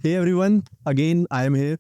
Hey everyone, again I am here.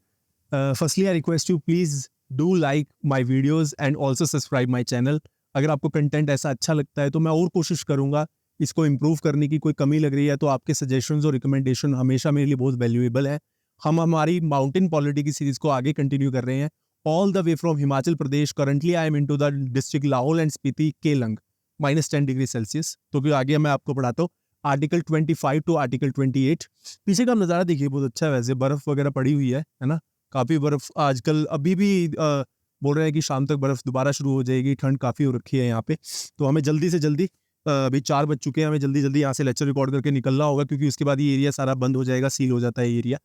Firstly, I request you please do like my videos and also subscribe my channel. अगर आपको content ऐसा अच्छा लगता है तो मैं और कोशिश करूंगा इसको इम्प्रूव करने की। कोई कमी लग रही है तो आपके सजेशंस और रिकमेंडेशन हमेशा मेरे लिए बहुत वैल्यूएबल है। हम हमारी माउंटेन पॉलिटी की सीरीज को आगे कंटिन्यू कर रहे हैं all the way from Himachal Pradesh. Currently I am into the district Lahaul and Spiti Keylong -10 degree Celsius. तो फिर आगे मैं आपको पढ़ाता हूँ आर्टिकल 25 टू आर्टिकल 28। पीछे का नज़ारा देखिए, बहुत अच्छा है। वैसे बर्फ वगैरह पड़ी हुई है ना, काफ़ी बर्फ आजकल। अभी भी बोल रहे हैं कि शाम तक बर्फ दोबारा शुरू हो जाएगी। ठंड काफ़ी हो रखी है यहाँ पे, तो हमें जल्दी से जल्दी अभी 4 बज चुके हैं, हमें जल्दी जल्दी यहाँ से लेक्चर रिकॉर्ड करके निकलना होगा, क्योंकि उसके बाद ये एरिया सारा बंद हो जाएगा, सील हो जाता है ये एरिया।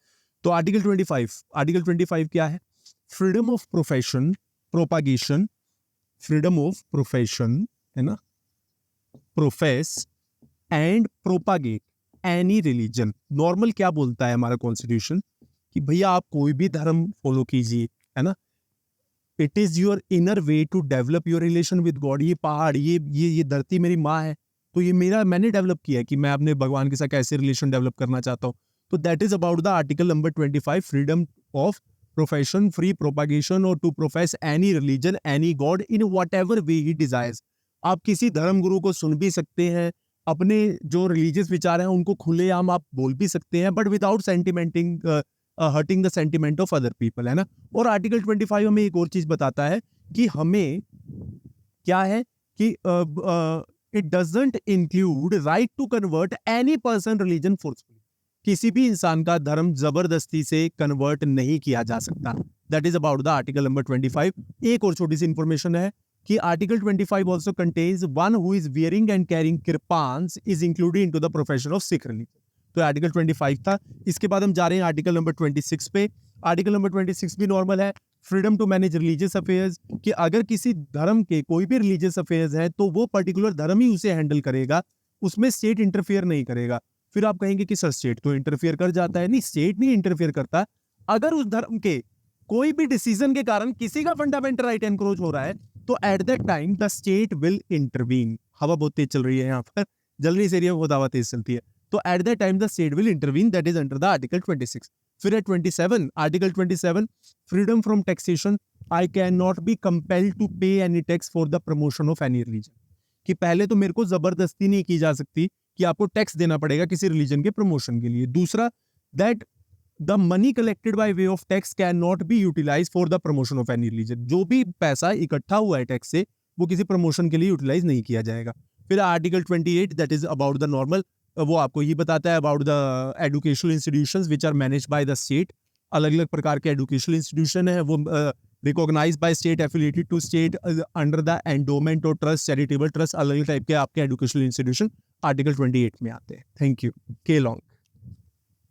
तो आर्टिकल 25 क्या है? Freedom of profession, propagation, freedom of profession है ना, profess and propagate any religion. Normal क्या बोलता है हमारा कॉन्स्टिट्यूशन कि भैया आप कोई भी धर्म फॉलो कीजिए, है ना। It is your inner way to develop your relation with God. ये पहाड़, ये धरती मेरी माँ है, तो ये मैंने डेवलप किया है कि मैं अपने भगवान के साथ कैसे रिलेशन डेवलप करना चाहता हूँ। तो that is about the article number 25, freedom of profession, free propagation और to profess any religion, any god in whatever way he desires. आप किसी धर्म गुरु को सुन भी सकते हैं, अपने जो रिलीजियस विचार हैं उनको खुलेआम आप बोल भी सकते हैं, but without sentimenting hurting the sentiment of other people, है ना। और आर्टिकल 25 हमें एक और चीज बताता है कि हमें क्या है कि it doesn't include right to convert any person religion forcefully. किसी भी इंसान का धर्म जबरदस्ती से कन्वर्ट नहीं किया जा सकता। That is about the article number 25। एक और छोटी सी इंफॉर्मेशन है कि article 25 also contains one who is wearing and carrying kirpans is included into the profession of Sikh religion। तो आर्टिकल 25 था। इसके बाद हम जा रहे हैं आर्टिकल नंबर 26 पे। आर्टिकल नंबर 26 भी नॉर्मल है, freedom to manage religious affairs, कि अगर किसी धर्म के कोई भी रिलीजियस अफेयर्स है तो वो पर्टिकुलर धर्म ही उसे हैंडल करेगा, उसमें स्टेट इंटरफेयर नहीं करेगा। फिर आप कहेंगे कि सर स्टेट तो इंटरफेयर कर जाता है। नहीं, स्टेट नहीं इंटरफेयर करता। अगर उस धर्म के कोई भी डिसीजन के कारण किसी का फंडामेंटल राइट एनक्रोच हो रहा है तो at that time the state will intervene. हवा बहुत तेज चल रही है यहाँ पर, जल्दी इस एरिया में बहुत हवा तेज चलती है, तो at that time the state will intervene. That is under the article 26। फिर है 27, article 27, freedom from taxation. I can not be compelled to pay any tax for the promotion of any religion. कि पहले तो मेरे को जबरदस्ती नहीं की जा सकती कि आपको टैक्स देना पड़ेगा किसी रिलीजन के प्रमोशन के लिए। दूसरा, that the money collected by way of tax cannot be utilized for the promotion of any religion। जो भी पैसा इकट्ठा हुआ है टैक्स से, वो किसी प्रमोशन के लिए यूटिलाइज नहीं किया जाएगा। फिर article 28, that is about the normal. वो आपको ये बताता है about the educational institutions which are managed by the state. अलग अलग प्रकार के एजुकेशनल इंस्टीट्यूशन है, वो recognize by state, affiliated to state under the endowment और ट्रस्ट, चैरिटेबल ट्रस्ट, अलग अलग टाइप के आपके एजुकेशनल इंस्टीट्यूशन आर्टिकल 28 में आते हैं। Thank you. के लॉन्ग।